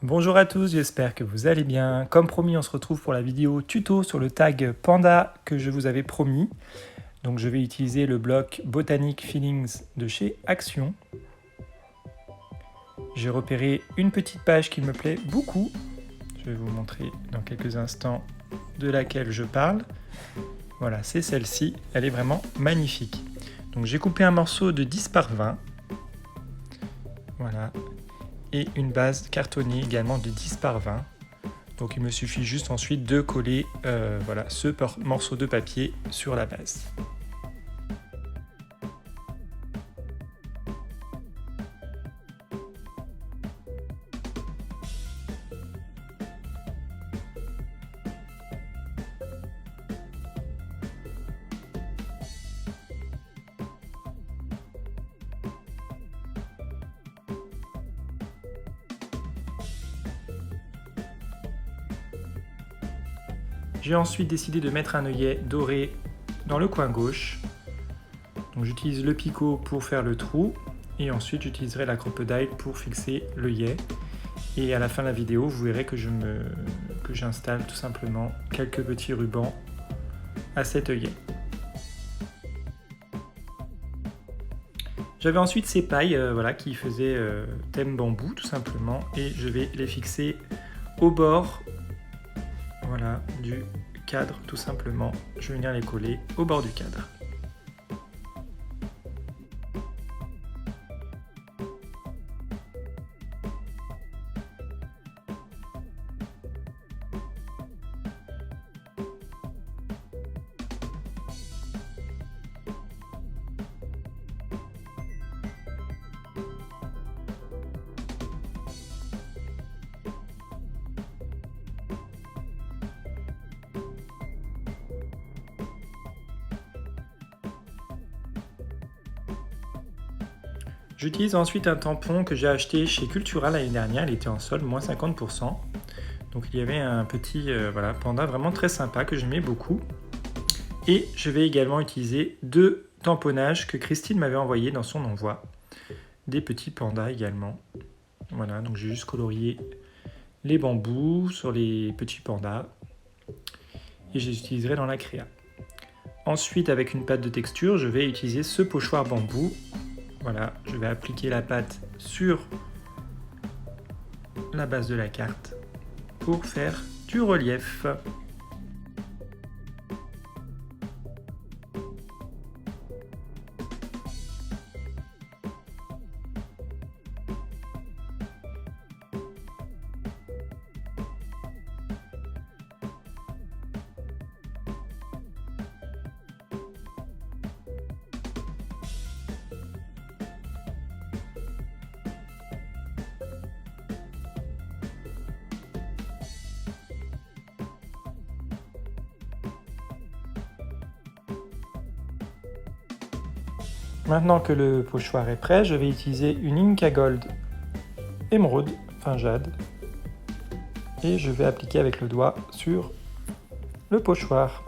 Bonjour à tous, j'espère que vous allez bien. Comme promis, on se retrouve pour la vidéo tuto sur le tag panda que je vous avais promis. Donc je vais utiliser le bloc Botanic Feelings de chez Action. J'ai repéré une petite page qui me plaît beaucoup. Je vais vous montrer dans quelques instants de laquelle je parle. Voilà, c'est celle-ci, elle est vraiment magnifique. Donc j'ai coupé un morceau de 10 par 20. Voilà. Et une base cartonnée également de 10 par 20. Donc il me suffit juste ensuite de coller ce morceau de papier sur la base. J'ai ensuite décidé de mettre un œillet doré dans le coin gauche. Donc j'utilise le picot pour faire le trou et ensuite j'utiliserai la crocodile pour fixer l'œillet. Et à la fin de la vidéo, vous verrez que j'installe tout simplement quelques petits rubans à cet œillet. J'avais ensuite ces pailles qui faisaient thème bambou tout simplement et je vais les fixer au bord du cadre tout simplement. Je vais venir les coller au bord du cadre. J'utilise ensuite un tampon que j'ai acheté chez Cultura l'année dernière, il était en solde, moins 50%. Donc il y avait un petit panda vraiment très sympa que j'aimais beaucoup. Et je vais également utiliser deux tamponnages que Christine m'avait envoyés dans son envoi. Des petits pandas également. Voilà, donc j'ai juste colorié les bambous sur les petits pandas. Et je les utiliserai dans la créa. Ensuite, avec une pâte de texture, je vais utiliser ce pochoir bambou. Voilà, je vais appliquer la pâte sur la base de la carte pour faire du relief. Maintenant que le pochoir est prêt, je vais utiliser une Inca Gold émeraude, fin jade, et je vais appliquer avec le doigt sur le pochoir.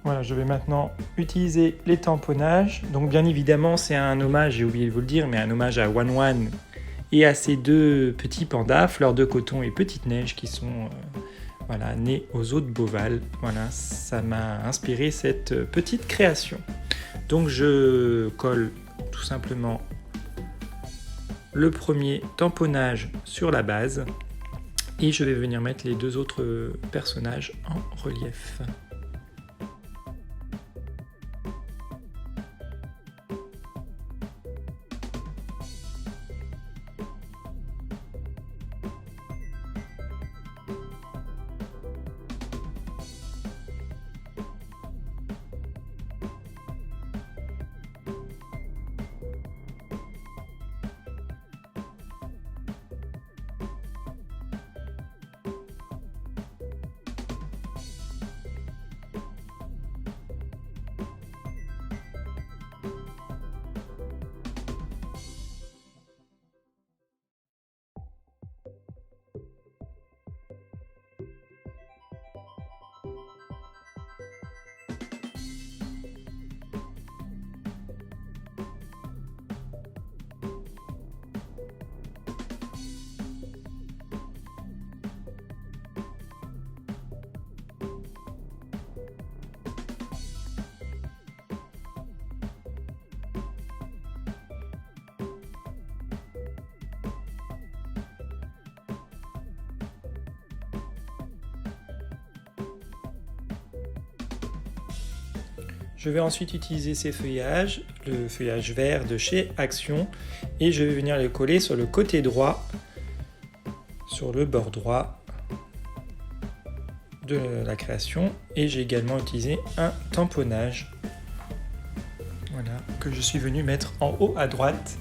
Voilà, je vais maintenant utiliser les tamponnages. Donc bien évidemment, c'est un hommage, j'ai oublié de vous le dire, mais un hommage à Wan Wan et à ces deux petits pandas, Fleur de Coton et Petite Neige, qui sont nés aux eaux de Beauval. Voilà, ça m'a inspiré cette petite création. Donc je colle tout simplement le premier tamponnage sur la base et je vais venir mettre les deux autres personnages en relief. Je vais ensuite utiliser ces feuillages, le feuillage vert de chez Action, et je vais venir les coller sur le côté droit, sur le bord droit de la création. Et j'ai également utilisé un tamponnage, voilà, que je suis venu mettre en haut à droite.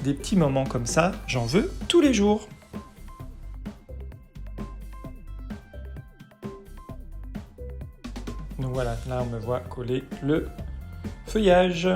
Des petits moments comme ça, j'en veux tous les jours. Donc voilà, là on me voit coller le feuillage.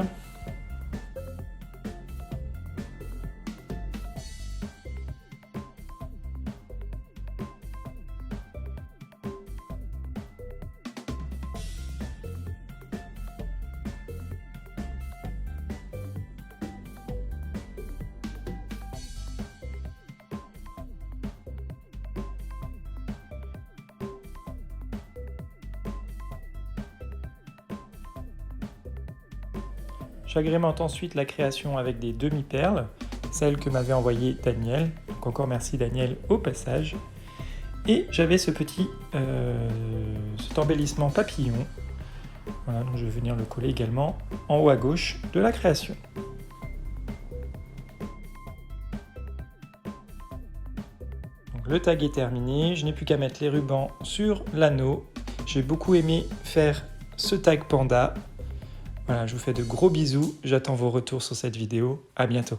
J'agrémente ensuite la création avec des demi-perles, celles que m'avait envoyé Daniel. Donc encore merci Daniel au passage. Et j'avais cet embellissement papillon. Voilà, donc je vais venir le coller également en haut à gauche de la création. Donc le tag est terminé, je n'ai plus qu'à mettre les rubans sur l'anneau. J'ai beaucoup aimé faire ce tag panda. Voilà, je vous fais de gros bisous, j'attends vos retours sur cette vidéo, à bientôt.